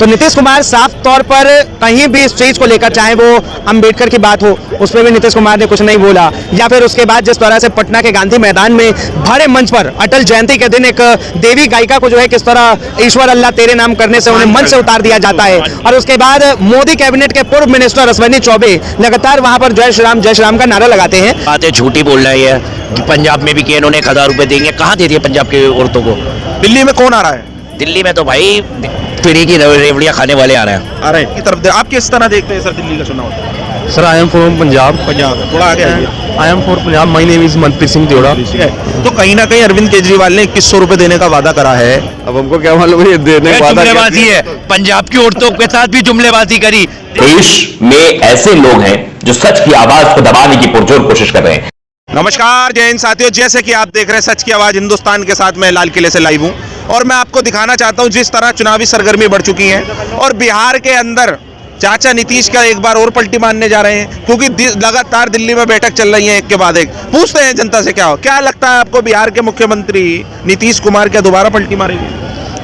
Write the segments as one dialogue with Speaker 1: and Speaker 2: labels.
Speaker 1: तो नीतीश कुमार साफ तौर पर कहीं भी इस चीज को लेकर, चाहे वो अंबेडकर की बात हो, उसमें भी नीतीश कुमार ने कुछ नहीं बोला, या फिर उसके बाद जिस तरह से पटना के गांधी मैदान में बड़े मंच पर अटल जयंती के दिन एक देवी गायिका को जो है किस तरह ईश्वर अल्लाह तेरे नाम करने से उन्हें मंच से उतार दिया जाता है, और उसके बाद मोदी कैबिनेट के पूर्व मिनिस्टर अश्विनी चौबे लगातार वहां पर जय श्री राम का नारा लगाते हैं।
Speaker 2: बातें झूठी बोल रही है कि पंजाब में भी कि इन्होंने 1000 रुपए देंगे, कहाँ दे दिए पंजाब के औरतों को?
Speaker 3: दिल्ली में कौन आ रहा है?
Speaker 2: दिल्ली में तो भाई फ्री की रेवड़ियाँ खाने वाले आ रहे हैं।
Speaker 3: की तरफ आप किस तरह देखते हैं सर दिल्ली का चुनाव?
Speaker 4: Sir I am from Punjab.
Speaker 3: थोड़ा आगे आइए।
Speaker 4: I am from Punjab, my name is Manpreet Singh Deora.
Speaker 3: ठीक है, तो कहीं ना कहीं अरविंद केजरीवाल ने 2100 रुपए देने का वादा करा है।
Speaker 4: अब हमको क्या मालूम है देने का वादा
Speaker 2: जुमलेबाजी है, पंजाब की औरतों के साथ भी जुमलेबाजी करी।
Speaker 5: देश में ऐसे लोग हैं जो सच की आवाज को दबाने की पुरजोर कोशिश कर रहे हैं।
Speaker 3: नमस्कार, जय हिंद साथियों। जैसे कि आप देख रहे हैं सच की आवाज हिंदुस्तान के साथ, मैं लाल किले से लाइव हूं और मैं आपको दिखाना चाहता हूं जिस तरह चुनावी सरगर्मी बढ़ चुकी है और बिहार के अंदर चाचा नीतीश का एक बार और पलटी मारने जा रहे हैं, क्योंकि लगातार दिल्ली में बैठक चल रही है एक के बाद एक। पूछते हैं जनता से क्या लगता है आपको, बिहार के मुख्यमंत्री नीतीश कुमार क्या दोबारा पलटी मारेंगे?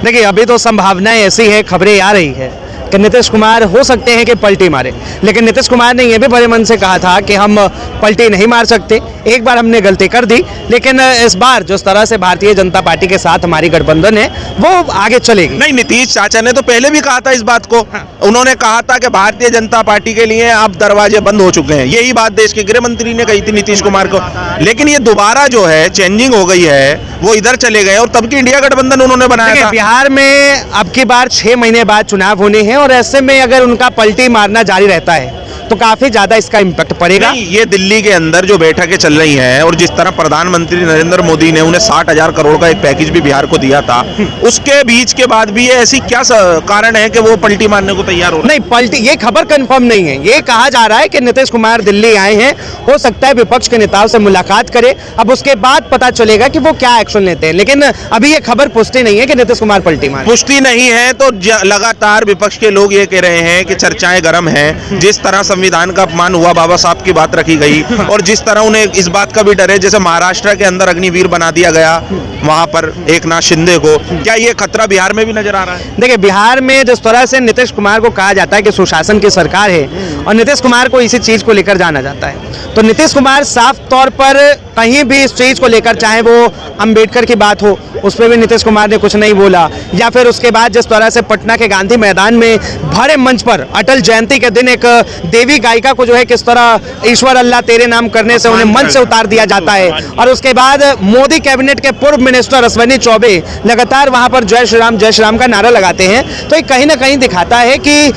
Speaker 1: देखिए, अभी तो संभावनाएं ऐसी है, खबरें आ रही है कि नीतीश कुमार हो सकते हैं कि पलटी मारे, लेकिन नीतीश कुमार ने यह भी बड़े मन से कहा था कि हम पलटी नहीं मार सकते, एक बार हमने गलती कर दी, लेकिन इस बार जिस तरह से भारतीय जनता पार्टी के साथ हमारी गठबंधन है वो आगे चलेगी।
Speaker 3: नहीं, नीतीश चाचा ने तो पहले भी कहा था इस बात को। उन्होंने कहा था कि भारतीय जनता पार्टी के लिए अब दरवाजे बंद हो चुके हैं, यही बात देश के गृह मंत्री ने कही थी नीतीश कुमार को। लेकिन ये दोबारा जो है चेंजिंग हो गई है, वो इधर चले गए और तब की इंडिया गठबंधन उन्होंने बनाया था।
Speaker 1: बिहार में अब की बार 6 महीने बाद चुनाव होने हैं और ऐसे में अगर उनका पलटी मारना जारी रहता है तो काफी ज्यादा इसका इम्पैक्ट पड़ेगा।
Speaker 3: ये दिल्ली के अंदर जो बैठकें चल रही हैं और जिस तरह प्रधानमंत्री नरेंद्र मोदी ने उन्हें 60,000 करोड़ का एक पैकेज भी बिहार को दिया था, उसके बीच के बाद भी ये ऐसी क्या कारण है कि वो पलटी मारने को तैयार हो?
Speaker 1: नहीं, पलटी ये खबर कंफर्म नहीं है। ये कहा जा रहा है कि नीतीश कुमार दिल्ली आए हैं, हो सकता है विपक्ष के नेताओं से मुलाकात करें, अब उसके बाद पता चलेगा कि वो क्या एक्शन लेते हैं, लेकिन अभी ये खबर पुष्टि नहीं है कि नीतीश कुमार पलटी मारे।
Speaker 3: पुष्टि नहीं है तो लगातार विपक्ष के लोग ये कह रहे हैं कि चर्चाएं गर्म हैं। जिस तरह संविधान का अपमान हुआ, बाबा साहब की बात रखी गई और जिस तरह उन्हें इस बात का भी डर है, जैसे महाराष्ट्र के अंदर अग्निवीर बना दिया गया वहां पर एकनाथ शिंदे को, क्या ये खतरा बिहार में भी नजर आ रहा है?
Speaker 1: देखिए, बिहार में जिस तरह से नीतीश कुमार को कहा जाता है कि सुशासन की सरकार है और नीतीश कुमार को इसी चीज को लेकर जाना जाता है, तो नीतीश कुमार साफ तौर पर कहीं भी इस चीज को लेकर, चाहे वो अंबेडकर की बात हो, उसमें भी नीतीश कुमार ने कुछ नहीं बोला, या फिर उसके बाद जिस तरह से पटना के गांधी मैदान में बड़े मंच पर अटल जयंती के दिन एक देवी गायिका को जो है किस तरह ईश्वर अल्लाह तेरे नाम करने से उन्हें मंच से उतार दिया जाता है, और उसके बाद मोदी कैबिनेट के पूर्व मिनिस्टर अश्विनी चौबे लगातार वहां पर जय श्री राम का नारा लगाते हैं, तो ये कहीं ना कहीं दिखाता है कि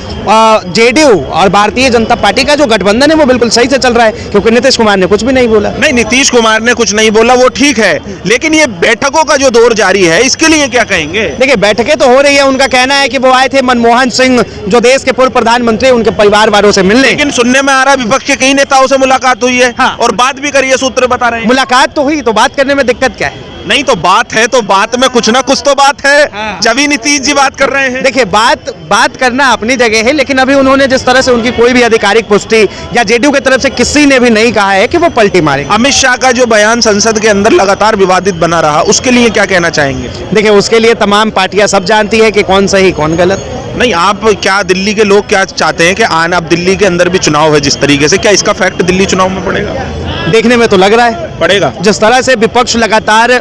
Speaker 1: जेडीयू और भारतीय जनता पार्टी का जो गठबंधन है वो बिल्कुल सही से चल रहा है, क्योंकि नीतीश कुमार ने कुछ भी नहीं बोला।
Speaker 3: नहीं, नीतीश कुमार ने कुछ नहीं बोला वो ठीक है, लेकिन ये बैठकों का जो दौर जारी है इसके लिए क्या कहेंगे?
Speaker 1: देखिए, बैठकें तो हो रही है, उनका कहना है कि वो आए थे मनमोहन सिंह जो देश के पूर्व प्रधानमंत्री, उनके परिवार वालों से मिलने,
Speaker 3: लेकिन सुनने में आ रहा है विपक्ष के कई नेताओं से मुलाकात हुई है। हाँ। और बात भी करी है, सूत्र बता रहे हैं।
Speaker 1: मुलाकात तो हुई, तो बात करने में दिक्कत क्या है?
Speaker 3: नहीं, तो बात है तो बात में कुछ ना कुछ तो बात है। हाँ। जब ही नीतीश जी बात कर रहे हैं।
Speaker 1: देखिए, बात करना अपनी जगह है, लेकिन अभी उन्होंने जिस तरह से उनकी कोई भी आधिकारिक पुष्टि या जेडीयू की तरफ से किसी ने भी नहीं कहा है कि वो पलटी मारे।
Speaker 3: अमित शाह का जो बयान संसद के अंदर लगातार विवादित बना रहा, उसके लिए क्या कहना चाहेंगे?
Speaker 1: देखिए, उसके लिए तमाम पार्टियां सब जानती है कि कौन सही कौन गलत।
Speaker 3: नहीं, आप क्या दिल्ली के लोग क्या चाहते हैं कि अब दिल्ली के अंदर भी चुनाव है जिस तरीके से, क्या इसका फैक्ट दिल्ली चुनाव में पड़ेगा?
Speaker 1: देखने में तो लग रहा है
Speaker 3: पड़ेगा।
Speaker 1: जिस तरह से विपक्ष लगातार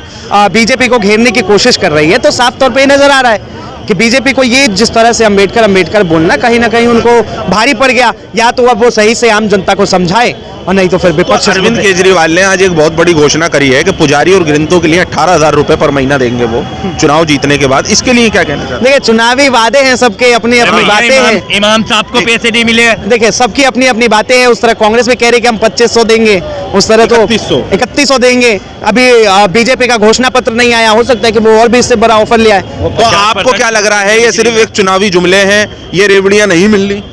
Speaker 1: बीजेपी को घेरने की कोशिश कर रही है, तो साफ तौर पे नजर आ रहा है कि बीजेपी को ये जिस तरह से अंबेडकर बोलना कहीं ना कहीं उनको भारी पड़ गया, या तो अब वो सही से आम जनता को समझाए और नहीं तो फिर विपक्ष।
Speaker 3: तो अरविंद केजरीवाल ने आज एक बहुत बड़ी घोषणा करी है कि पुजारी और गृहस्थों के लिए 18,000 रुपए पर महीना देंगे वो चुनाव जीतने के बाद। इसके लिए क्या कहना चाहते हैं?
Speaker 1: देखिए, चुनावी वादे हैं सबके, अपनी अपनी बातें हैं।
Speaker 2: इमाम साहब को पैसे नहीं मिले।
Speaker 1: देखिए, सबकी अपनी अपनी बातें हैं। उस तरह कांग्रेस भी कह रही कि हम 2500 देंगे, उस तरह तो 3100 देंगे। अभी बीजेपी का घोषणा पत्र नहीं आया, हो सकता है कि वो और भी इससे बड़ा ऑफर ले आए।
Speaker 3: तो आपको क्या लग रहा है, ये सिर्फ एक चुनावी जुमले हैं, ये रेवड़ियां नहीं मिल रही?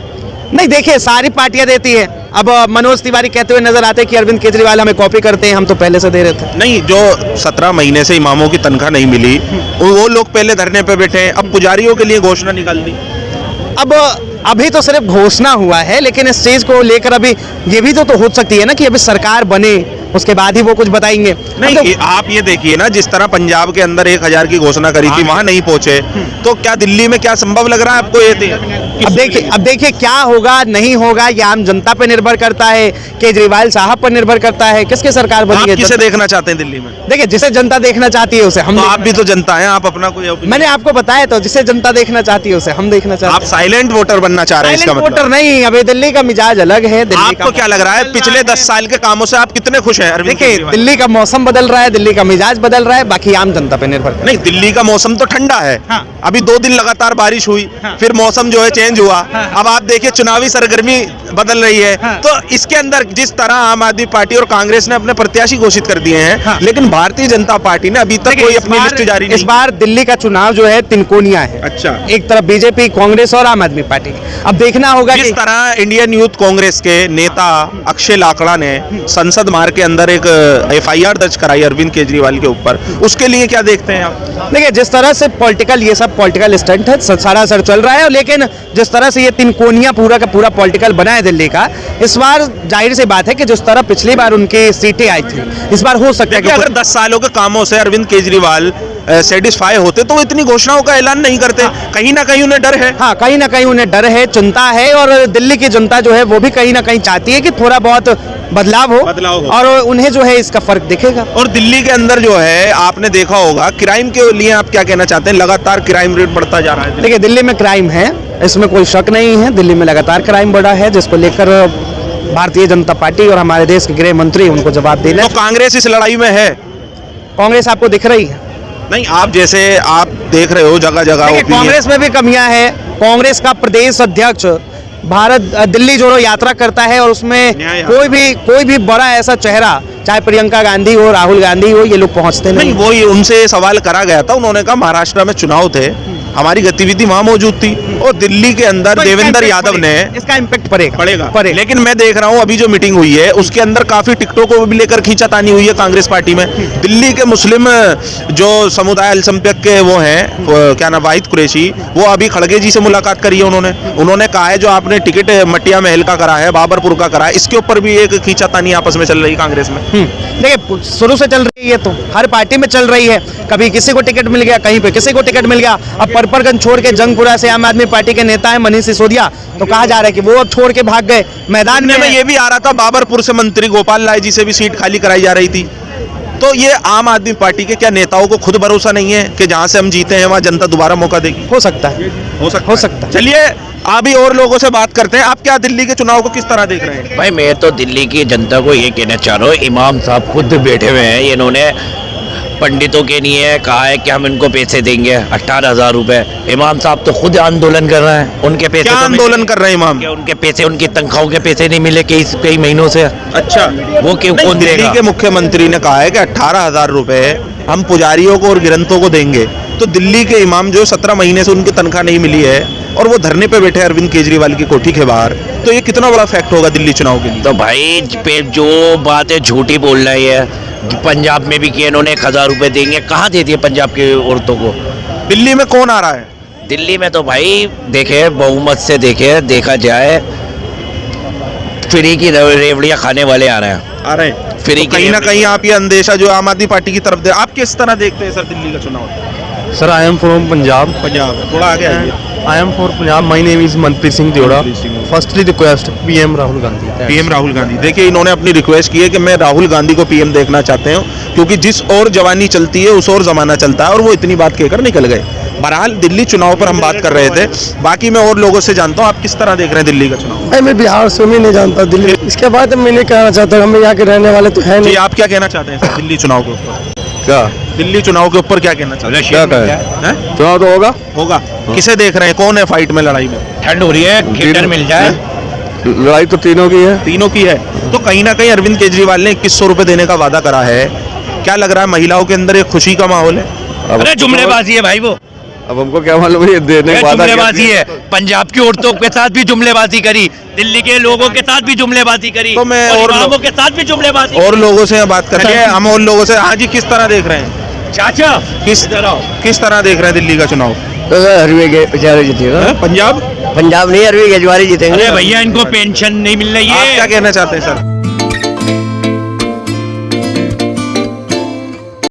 Speaker 1: नहीं, देखिए, सारी पार्टियां देती है। अब मनोज तिवारी कहते हुए नजर आते हैं कि अरविंद केजरीवाल हमें कॉपी करते हैं, हम तो पहले से दे रहे थे।
Speaker 3: नहीं, जो 17 महीने से इमामों की तनख्वाह नहीं मिली, वो लोग पहले धरने पे बैठे हैं, अब पुजारियों के लिए घोषणा निकाल दी।
Speaker 1: अब अभी तो सिर्फ घोषणा हुआ है, लेकिन इस चीज को लेकर अभी ये भी तो हो सकती है ना कि अभी सरकार बने उसके बाद ही वो कुछ बताएंगे।
Speaker 3: नहीं, आप ये देखिए ना, जिस तरह पंजाब के अंदर 1000 की घोषणा करी थी, वहां नहीं पहुंचे, तो क्या दिल्ली में क्या संभव लग रहा है आपको? ये
Speaker 1: अब देखिए क्या होगा नहीं होगा, ये आम जनता पे निर्भर करता है, केजरीवाल साहब पर निर्भर करता है, किसकी सरकार
Speaker 3: आप
Speaker 1: बनेगी।
Speaker 3: किसे देखना चाहते हैं दिल्ली में?
Speaker 1: देखिए जिसे जनता देखना चाहती है उसे हम
Speaker 3: तो आप भी तो जनता हैं, आप अपना कोई opinion-
Speaker 1: मैंने आपको बताया तो, जिसे जनता देखना चाहती है उसे हम देखना चाहते
Speaker 3: आप साइलेंट वोटर बनना चाह रहे हैं, इसका
Speaker 1: हैं।
Speaker 3: मतलब
Speaker 1: वोटर नहीं, अभी दिल्ली का मिजाज अलग है। दिल्ली
Speaker 3: आपको क्या लग रहा है पिछले 10 साल के कामों से आप कितने खुश हैं अरविंद
Speaker 1: देखिए
Speaker 3: केजरीवाल?
Speaker 1: दिल्ली का मौसम बदल रहा है, दिल्ली का मिजाज बदल रहा है, बाकी आम जनता पे निर्भर करता है।
Speaker 3: नहीं, दिल्ली का मौसम तो ठंडा है।
Speaker 1: हाँ।
Speaker 3: अभी 2 दिन लगातार बारिश हुई, फिर मौसम जो है चेंज हुआ। अब आप देखिए चुनावी सरगर्मी बदल रही है। तो इसके अंदर जिस तरह आम आदमी पार्टी और कांग्रेस ने अपने प्रत्याशी घोषित कर दिए हैं, लेकिन भारतीय जनता पार्टी ने अभी तक कोई अपनी लिस्ट जारी नहीं।
Speaker 1: इस बार दिल्ली का चुनाव जो है तिनकोनिया है।
Speaker 3: अच्छा।
Speaker 1: एक तरफ बीजेपी, कांग्रेस और आम आदमी पार्टी। अब देखना होगा
Speaker 3: जिस
Speaker 1: कि
Speaker 3: तरह इंडियन यूथ कांग्रेस के नेता अक्षय लाकड़ा ने संसद मार्ग के अंदर एक FIR दर्ज कराई अरविंद केजरीवाल के ऊपर, उसके लिए क्या देखते हैं आप?
Speaker 1: देखिए जिस तरह से पॉलिटिकल ये सब पॉलिटिकल स्टंट है, सारा सर चल रहा है, लेकिन जिस तरह से ये तिनकोनिया पूरा का पूरा पॉलिटिकल बना है दिल्ली का, इस बार जाहिर सी बात है कि जिस तरह पिछली बार उनकी सीटें आई थी, इस बार हो सकता है कि
Speaker 3: अगर 10 सालों के कामों से अरविंद केजरीवाल सेटिस्फाई होते तो वो इतनी घोषणाओं का ऐलान नहीं करते। कहीं ना कहीं उन्हें डर है।
Speaker 1: हाँ, कहीं ना कहीं उन्हें डर है, चिंता है, और दिल्ली की जनता जो है वो भी कहीं ना कहीं चाहती है कि थोड़ा बहुत बदलाव हो और उन्हें जो है इसका फर्क दिखेगा।
Speaker 3: और दिल्ली के अंदर जो है आपने देखा होगा, क्राइम के लिए आप क्या कहना चाहते हैं? लगातार क्राइम रेट बढ़ता जा रहा है।
Speaker 1: देखिए दिल्ली में क्राइम है, इसमें कोई शक नहीं है, दिल्ली में लगातार क्राइम बढ़ा है, जिसको लेकर भारतीय जनता पार्टी और हमारे देश के गृह मंत्री उनको जवाब देना।
Speaker 3: तो कांग्रेस इस लड़ाई में है?
Speaker 1: कांग्रेस आपको दिख रही है?
Speaker 3: नहीं, आप जैसे आप देख रहे हो जगह जगह
Speaker 1: कांग्रेस में भी कमियां है। कांग्रेस का प्रदेश अध्यक्ष दिल्ली जोड़ो यात्रा करता है और उसमें कोई भी बड़ा ऐसा चेहरा, चाहे प्रियंका गांधी हो, राहुल गांधी हो, ये लोग पहुंचते नहीं।
Speaker 3: वही उनसे सवाल करा गया था, उन्होंने कहा महाराष्ट्र में चुनाव थे, हमारी गतिविधि वहां मौजूद थी, और दिल्ली के अंदर देवेंद्र यादव ने
Speaker 1: इसका इम्पैक्ट पड़ेगा।
Speaker 3: लेकिन मैं देख रहा हूं अभी जो मीटिंग हुई है उसके अंदर काफी टिकटों को भी लेकर खींचातानी हुई है कांग्रेस पार्टी में। दिल्ली के मुस्लिम जो समुदाय अल्पसंख्यक के वो हैं, क्या नाम, वाहिद कुरैशी, वो अभी खड़गे जी से मुलाकात करी है। उन्होंने कहा है जो आपने टिकट मटिया महल का करा है, बाबरपुर का करा है, इसके ऊपर भी एक खींचातानी आपस में चल रही है कांग्रेस में।
Speaker 1: देखिए शुरू से चल रही है, तो हर पार्टी में चल रही है, कभी किसी को टिकट मिल गया, कहीं पे किसी को टिकट मिल गया। अब परपरगंज छोड़ के जंगपुरा से आम आदमी पार्टी के नेता है मनीष सिसोदिया, तो कहा जा रहा है कि वो अब छोड़ के भाग गए मैदान में।
Speaker 3: ये भी आ रहा था बाबरपुर से मंत्री गोपाल राय जी से भी सीट खाली कराई जा रही थी। तो ये आम आदमी पार्टी के क्या नेताओं को खुद भरोसा नहीं है कि जहां से हम जीते हैं वहां जनता दोबारा मौका देगी?
Speaker 1: हो सकता है।
Speaker 3: चलिए अभी और लोगों से बात करते हैं। आप क्या दिल्ली के चुनाव को किस तरह देख रहे हैं?
Speaker 2: भाई मैं तो दिल्ली की जनता को ये कहना चाह रहा हूँ, इमाम साहब खुद बैठे हुए हैं, इन्होंने पंडितों के लिए कहा है कि हम इनको पैसे देंगे 18,000 रुपए। इमाम साहब तो खुद आंदोलन कर रहे हैं, उनके पैसे
Speaker 3: क्या आंदोलन कर रहे हैं इमाम?
Speaker 2: उनके पैसे, उनकी तनख्वाहों के पैसे नहीं मिले कई महीनों से।
Speaker 3: अच्छा,
Speaker 2: वो क्यों कौन देगा?
Speaker 3: दिल्ली के मुख्यमंत्री ने कहा है कि 18,000 रुपए हम पुजारियों को और गिरंतों को देंगे। तो दिल्ली के इमाम जो 17 महीने से उनकी तनख्वाह नहीं मिली है और वो धरने पे बैठे अरविंद केजरीवाल की कोठी के बाहर, तो ये कितना बड़ा फैक्ट होगा दिल्ली चुनाव के लिए?
Speaker 2: तो भाई जो बात है झूठी बोल रही है। पंजाब में भी किया इन्होंने 1000 रुपए देंगे, कहाँ दे दिए पंजाब के औरतों को?
Speaker 3: दिल्ली में कौन आ रहा है?
Speaker 2: दिल्ली में तो भाई देखे बहुमत से देखा जाए फ्री की रेवड़ियाँ खाने वाले आ रहे हैं। फ्री
Speaker 3: तो कहीं ना कहीं आप ये अंदेशा जो आम आदमी पार्टी की तरफ दे, आप किस तरह देखते हैं सर दिल्ली का चुनाव?
Speaker 4: Sir I am from Punjab.
Speaker 3: थोड़ा आगे आइए।
Speaker 4: I am from Punjab, my name is Manpreet Singh Deora. Firstly request PM Rahul Gandhi.
Speaker 3: PM Rahul Gandhi, देखिए इन्होंने अपनी रिक्वेस्ट की है कि मैं राहुल गांधी को PM देखना चाहते हूँ, क्योंकि जिस और जवानी चलती है उस और जमाना चलता है, और वो इतनी बात कहकर निकल गए। बहरहाल दिल्ली चुनाव पर हम बात कर रहे थे, बाकी मैं और लोगों से जानता हूँ आप किस तरह देख रहे हैं दिल्ली का चुनाव?
Speaker 6: मैं बिहार से, मैं नहीं जानता दिल्ली। इसके बाद मैं नहीं कहना चाहता, हम यहाँ के रहने वाले तो है
Speaker 3: जी,
Speaker 6: नहीं।
Speaker 3: आप क्या कहना चाहते हैं सर दिल्ली चुनाव के ऊपर?
Speaker 4: क्या
Speaker 3: दिल्ली चुनाव के ऊपर क्या कहना चाहते हैं?
Speaker 4: क्या कहें? चुनाव तो होगा।
Speaker 3: किसे देख रहे हैं, कौन है फाइट में, लड़ाई में?
Speaker 2: ठंड हो रही है, हीटर मिल जाए।
Speaker 4: लड़ाई तो तीनों की है।
Speaker 3: तो कहीं ना कहीं अरविंद केजरीवाल ने 2100 रुपए देने का वादा करा है। क्या लग रहा है महिलाओं के अंदर एक खुशी का माहौल है?
Speaker 2: अरे जुमलेबाजी है भाई, वो
Speaker 4: अब हमको क्या मालूम ये देने का वादा
Speaker 2: जुमलेबाजी है। पंजाब की औरतों के साथ भी जुमलेबाजी करी, दिल्ली के लोगों के साथ भी जुमलेबाजी करी,
Speaker 3: तो मैं
Speaker 2: और
Speaker 3: और
Speaker 2: इमामों के साथ भी जुमलेबाजी।
Speaker 3: और लोगों से बात करते हैं हम, और लोगों से। हाँ जी, किस तरह देख रहे हैं
Speaker 2: चाचा
Speaker 3: किस तरह देख रहे हैं दिल्ली का चुनाव?
Speaker 6: तो अरविंद केजरीवाल जीतेगा।
Speaker 3: पंजाब
Speaker 6: पंजाब नहीं, अरविंद केजरीवाल जीतेंगे।
Speaker 2: अरे भैया इनको पेंशन नहीं मिल रही
Speaker 3: आप
Speaker 2: है।
Speaker 3: क्या कहना चाहते हैं सर?